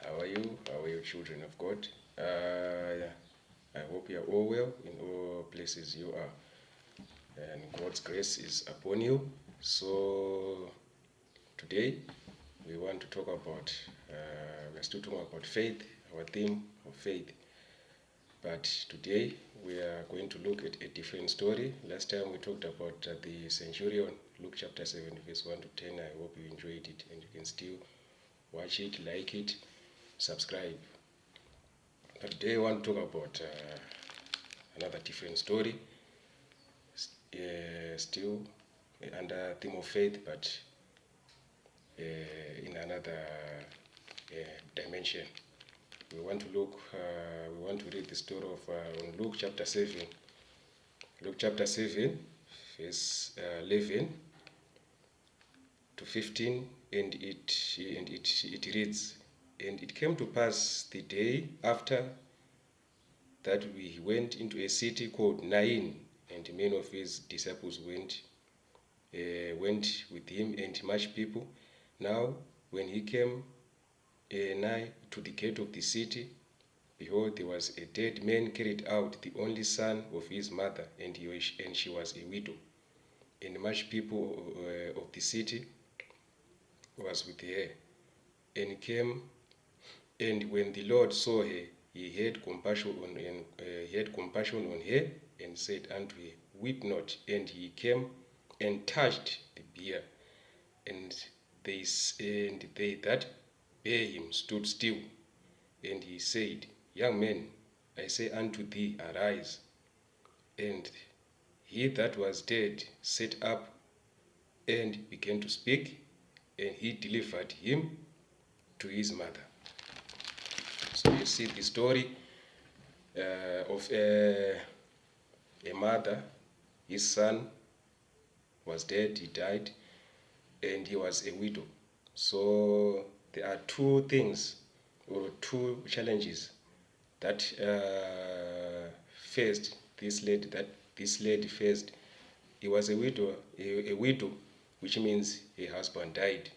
How are you? How are you, children of God? I hope you are all well in all places you are. And God's grace is upon you. So today we want to talk about, we're still talking about faith, our theme of faith. But today we are going to look at a different story. Last time we talked about the centurion, Luke chapter 7, verse 1 to 10. I hope you enjoyed it and you can still watch it, like it, subscribe. But today I want to talk about another different story, still under theme of faith, but in another dimension. We want to read the story of Luke chapter 7. Luke chapter 7, verse 11 to 15, and it reads, "And it came to pass the day after that we went into a city called Nain, and many of his disciples went with him, and much people. Now, when he came nigh to the gate of the city, behold, there was a dead man carried out, the only son of his mother, and she was a widow. And much people of the city was with her, and came. And when the Lord saw her, he had compassion on her, and said unto her, Weep not. And he came and touched the bier, and they that bare him stood still. And he said, Young man, I say unto thee, arise. And he that was dead sat up and began to speak, and he delivered him to his mother." So you see the story of a mother. His son was dead, he died, and he was a widow. So there are two things or two challenges that faced this lady faced. He was a widow, which means her husband died.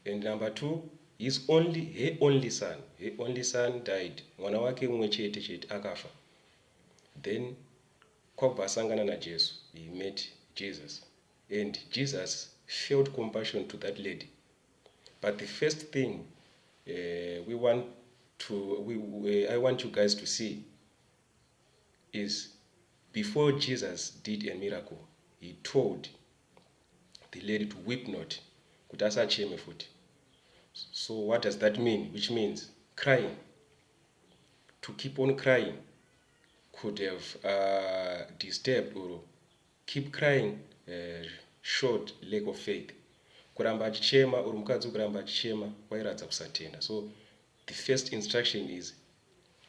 And number two, her only son died. Mwana wake umwe chete akafa. Then kwakubasangana na Jesu. He met Jesus, and Jesus felt compassion to that lady. But the first thing I want you guys to see is, before Jesus did a miracle, he told the lady to weep not, kuti asacheme futi. So what does that mean? Which means crying. To keep on crying could have disturbed, or keep crying showed lack of faith. Kuramba achichema or mukadzi kuramba achichema kwairatidza kusatenda. So the first instruction is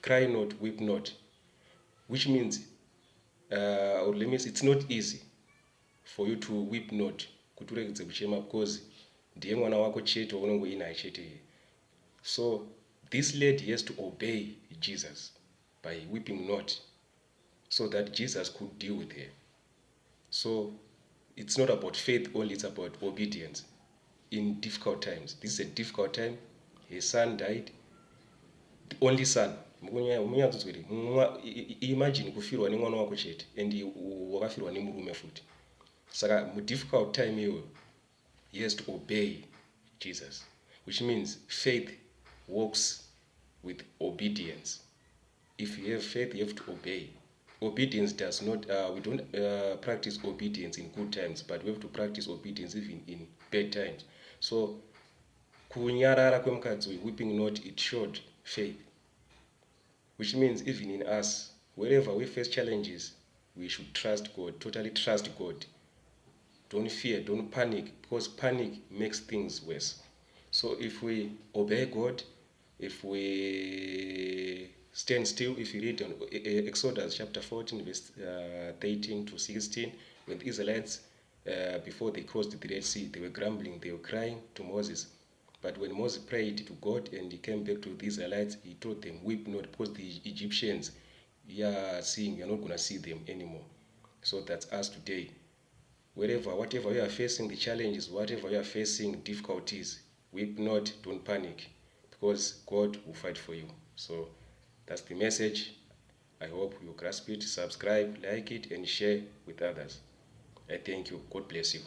cry not, weep not, which means or let me say, it's not easy for you to weep not, kuti uregedze kuchema, because ndiye mwana wako chete waunongoinaye chete. So this lady has to obey Jesus by weeping not, so that Jesus could deal with her. So it's not about faith only, it's about obedience in difficult times. This is a difficult time. His son died, the only son. Imagine kufirwa ni mwana wako chete, and wakafirwa ni murume futi. Saka mu difficult time hiyo, he has to obey Jesus, which means faith works with obedience. If you have faith, you have to obey. Obedience does not, we don't practice obedience in good times, but we have to practice obedience even in bad times. So, kunyarara kwemukadzi, weeping not, it showed faith. Which means even in us, wherever we face challenges, we should trust God, totally trust God. Don't fear, don't panic, because panic makes things worse. So if we obey God, if we stand still, if you read on Exodus chapter 14, verse 13 to 16, when the Israelites, before they crossed the Red Sea, they were grumbling, they were crying to Moses. But when Moses prayed to God and he came back to the Israelites, he told them, weep not, because the Egyptians, you're not going to see them anymore. So that's us today. Whatever you are facing, the challenges, whatever you are facing, difficulties, weep not, don't panic. because God will fight for you. So that's the message. I hope you grasp it. Subscribe, like it, and share with others. I thank you. God bless you.